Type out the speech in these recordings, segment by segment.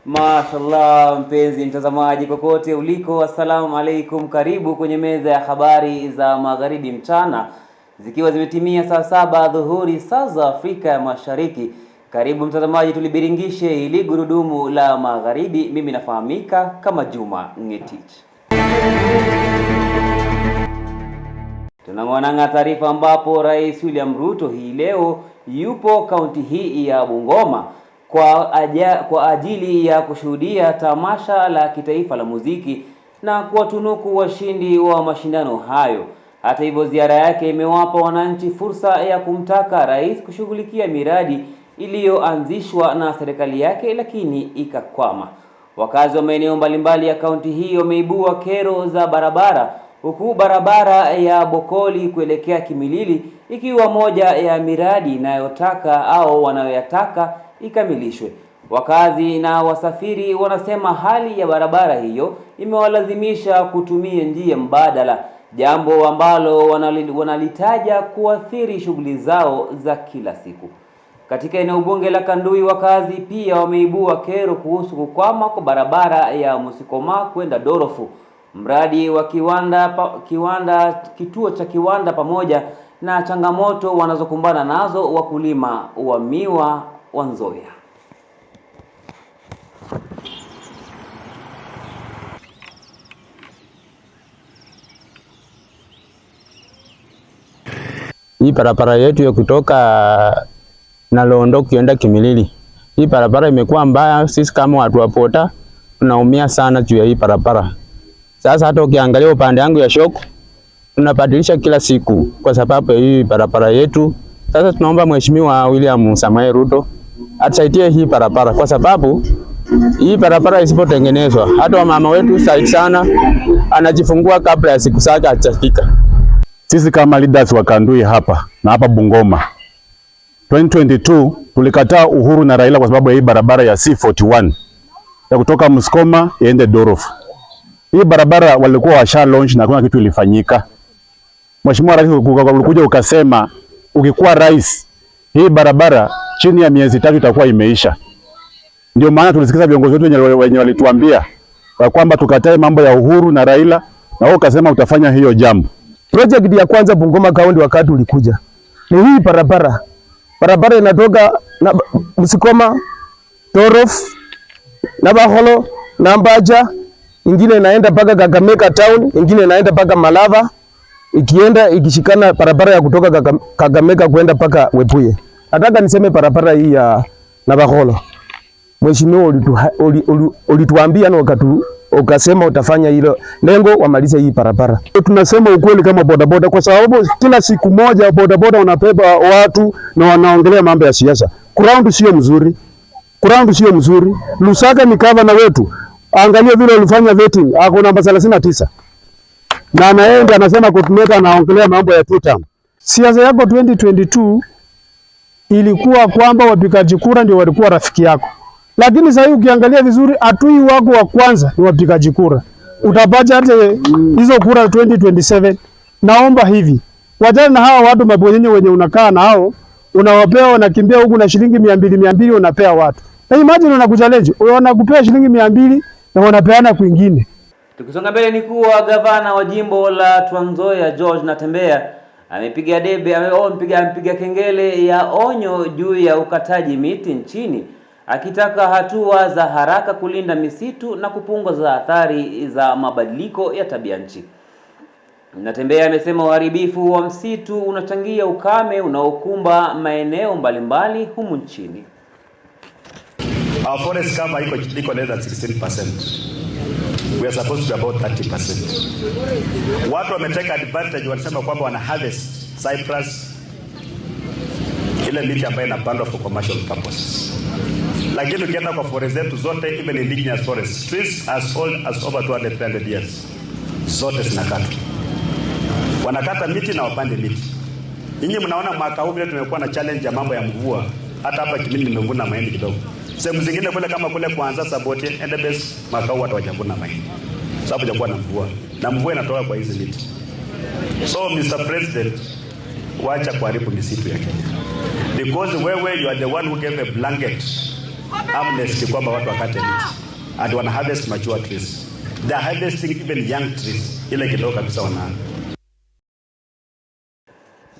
Mashallah, mpenzi mtazamaji kokote uliko, assalamu alaikum, karibu kwenye meza ya habari za magharibi mchana, zikiwa zimetimia saa 7 dhuhuri saa za Afrika ya Mashariki. Karibu mtazamaji, tulibiringishe hili gurudumu la magharibi. Mimi nafahamika kama Juma Ngetich. Tunang'ananga taarifa ambapo Rais William Ruto hii leo yupo kaunti hii ya Bungoma kwa ajili ya kushuhudia tamasha la kitaifa la muziki na kuwatunuku washindi wa mashindano hayo. Hata hivyo, ziara yake imewapa wananchi fursa ya kumtaka rais kushughulikia miradi iliyoanzishwa na serikali yake lakini ikakwama. Wakazi wa maeneo mbalimbali ya kaunti hii wameibua kero za barabara, huku barabara ya Bokoli kuelekea Kimilili ikiwa moja ya miradi inayotaka au wanayoyataka ikamilishwe. Wakazi na wasafiri wanasema hali ya barabara hiyo imewalazimisha kutumia njia mbadala, jambo ambalo wanalitaja kuathiri shughuli zao za kila siku. Katika eneo bunge la Kandui, wakazi pia wameibua kero kuhusu kukwama kwa barabara ya Musikoma kwenda Dorofu, mradi wa kituo cha kiwanda, pamoja na changamoto wanazokumbana nazo wakulima wa miwa wa Nzoia. Hii barabara yetu ya kutoka Nalondo kwenda Kimilili, hii barabara imekuwa mbaya. Sisi kama watu wa boda tunaumia sana juu ya hii barabara. Sasa hata ukiangalia upande wangu ya shoko tunabadilisha kila siku kwa sababu hii barabara yetu. Sasa tunaomba Mheshimiwa William Samoei Ruto atusaidie hii barabara, kwa sababu hii barabara isipotengenezwa hata mama wetu sana anajifungua kabla ya siku zake hajafika. Sisi kama leaders wa Kandui hapa na hapa Bungoma 2022 tulikataa Uhuru na Raila kwa sababu ya hii barabara ya C41 ya kutoka Musikoma iende Dorofu. Hii barabara walikuwa washa launch na kuna kitu ilifanyika. Mheshimiwa Rais ulikuja ukasema ukikuwa rais hii barabara chini ya miezi 3 itakuwa imeisha. Ndio maana tulisikiza viongozi wetu wenye walituambia kwamba tukatae mambo ya Uhuru na Raila, na wao ukasema utafanya hiyo jambo. Project ya kwanza Bungoma County wakati ulikuja ni hii barabara. Barabara inatoka na Musikoma, Dorofu, Nabaholo, Nambaja, ingine inaenda paka Kakamega town, ingine inaenda paka Malava, ikienda ikishikana barabara ya kutoka Kakamega kwenda paka Webuye. Nataka niseme barabara hii ya Nabaholo, Mheshimiwa ulituambia na ukasema utafanya hilo lengo wamalize hii barabara. Tunasema ukweli kama bodaboda, kwa sababu kila siku moja bodaboda wanabeba watu na wanaongelea mambo ya siasa. Ground sio mzuri. Lusaka ni gavana wetu, angalia vile alifanya vetting, ako namba 39. Na anaenda anasema kutumeka, anaongelea mambo ya two term. Siasa yako 2022 ilikuwa kwamba wapigaji kura ndio walikuwa rafiki yako. Lakini sasa ukiangalia vizuri, adui wako wa kwanza ni wapigaji kura. Utapata hata hizo kura 2027. Naomba hivi, wajana na hawa watu mabonyenye wenye unakaa na hao, unawapea wanakimbia huku na shilingi 200 unapea watu. Na imagine unakuchallenge, wanakupea shilingi 200 na wanapeana kwingine. Tukisonga mbele ni kuwa gavana wa jimbo la Trans Nzoia George Natembeya amepiga kengele ya onyo juu ya ukataji miti nchini, akitaka hatua za haraka kulinda misitu na kupunguza athari za mabadiliko ya tabia nchi. Natembeya amesema uharibifu wa msitu unachangia ukame unaokumba maeneo mbalimbali humu nchini. Our forest cover iko less than 16%. We are supposed to be about 30%. Watu wameteka advantage, wanasema kwamba wana harvest cypress, ile miti ambayo inapandwa for commercial purposes. Lakini ukienda kwa forest zetu zote, even indigenous forests, trees as old as over 200 years, zote zinakatwa. Wanakata miti na wapande miti. Nyinyi mnaona mwaka huu vile tumekuwa na challenge ya mambo ya mvua. Hata hapa Kimilili nimevuna mahindi kidogo. Sehemu zingine kule kama kule kuanza Saboti, Endebess, mwaka huu watu hawajavuna mahindi. Sababu hajakuwa na mvua. Na mvua inatoka kwa hizi miti. So Mr. President, wacha kuharibu misitu ya Kenya. Because wewe you are the one who gave a blanket amnesty kwamba watu wakate miti and wana harvest mature trees. They are harvesting even young trees, ile kidogo kabisa wanaanza.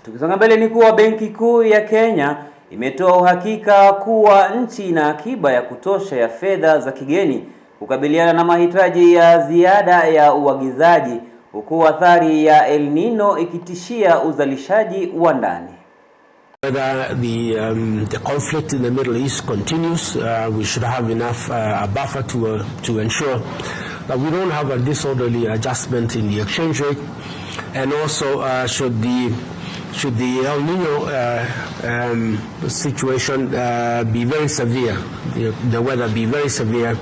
Tukisonga mbele ni kuwa Benki Kuu ya Kenya imetoa uhakika kuwa nchi ina akiba ya kutosha ya fedha za kigeni kukabiliana na mahitaji ya ziada ya uagizaji, huku athari ya El Nino ikitishia uzalishaji wa ndani. Whether the conflict in the Middle East continues, we should have enough a buffer to ensure that we don't have a disorderly adjustment in the exchange rate, and also should the El Nino situation be very severe, the weather be very severe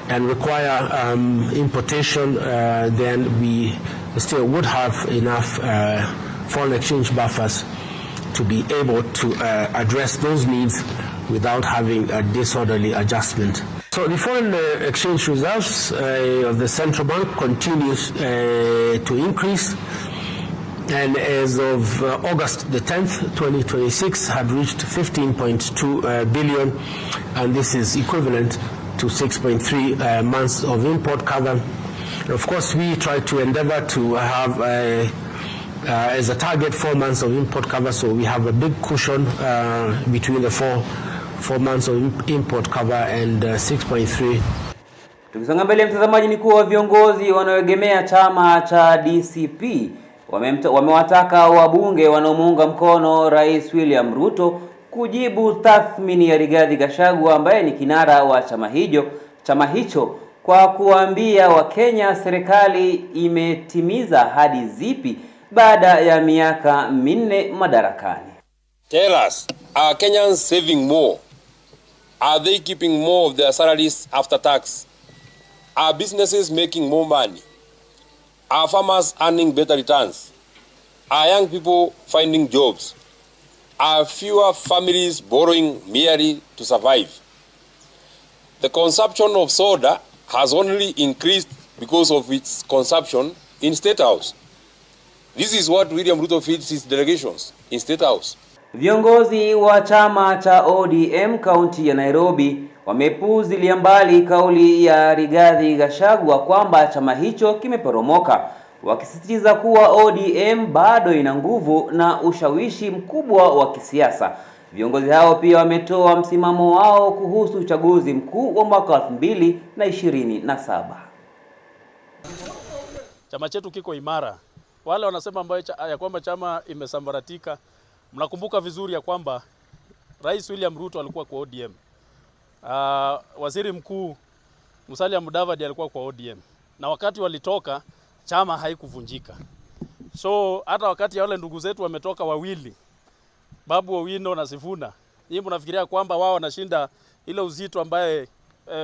and require importation, then we still would have enough foreign exchange buffers to be able to address those needs without having a disorderly adjustment. So the foreign exchange reserves of the central bank continues to increase, and as of August the 10th, 2026, had reached 15.2 billion, and this is equivalent to 6.3 months of import cover. And of course, we try to endeavor to have as a target 4 months of import cover, so we have a big cushion between the four months of import cover and 6.3. Tukisonga mbele mtazamaji, ni kuwa viongozi wanaoegemea chama cha DCP wamewataka wabunge wanaomuunga mkono Rais William Ruto kujibu tathmini ya Rigathi Gachagua ambaye ni kinara wa chama hicho kwa kuambia Wakenya serikali imetimiza ahadi zipi baada ya miaka 4 madarakani. Tell us, are Kenyans saving more? Are they keeping more of their salaries after tax? Are businesses making more money? Are farmers earning better returns? Are young people finding jobs? Are fewer families borrowing merely to survive? The consumption of soda has only increased because of its consumption in State House. This is what William Ruto feeds his delegations in State House. Viongozi wa chama cha ODM kaunti ya Nairobi wamepuuzilia mbali kauli ya Rigathi Gachagua kwamba chama hicho kimeporomoka, wakisisitiza kuwa ODM bado ina nguvu na ushawishi mkubwa wa kisiasa. Viongozi hao pia wametoa msimamo wao kuhusu uchaguzi mkuu wa mwaka 2027. Chama chetu kiko imara. Wale wanasema ya kwamba chama imesambaratika, mnakumbuka vizuri ya kwamba Rais William Ruto alikuwa kwa ODM. Waziri Mkuu Musalia Mudavadi alikuwa kwa ODM. Na wakati walitoka, chama haikuvunjika. So hata wakati ya wale ndugu zetu wametoka wawili, Babu Owino na Sifuna, hii mnafikiria kwamba wao wanashinda ile uzito ambaye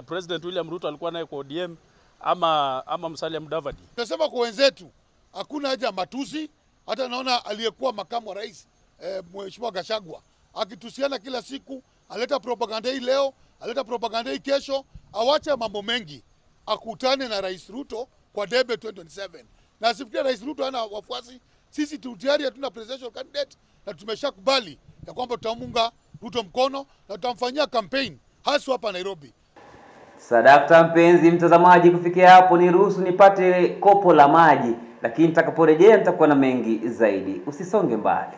President William Ruto alikuwa naye kwa ODM ama Musalia Mudavadi? Tunasema kwa wenzetu hakuna haja matusi. Hata naona aliyekuwa makamu wa rais Mheshimiwa Gachagua akitusiana kila siku, aleta propaganda hii leo, aleta propaganda hii kesho. Awache mambo mengi, akutane na Rais Ruto kwa debe 2027. Na asifikiria Rais Ruto hana wafuasi. Sisi tayari hatuna presidential candidate na tumeshakubali ya kwamba tutamunga Ruto mkono na tutamfanyia campaign hasa hapa Nairobi. Sadakta mpenzi mtazamaji, kufikia hapo niruhusu nipate kopo la maji, lakini nitakaporejea nitakuwa na mengi zaidi. Usisonge mbali.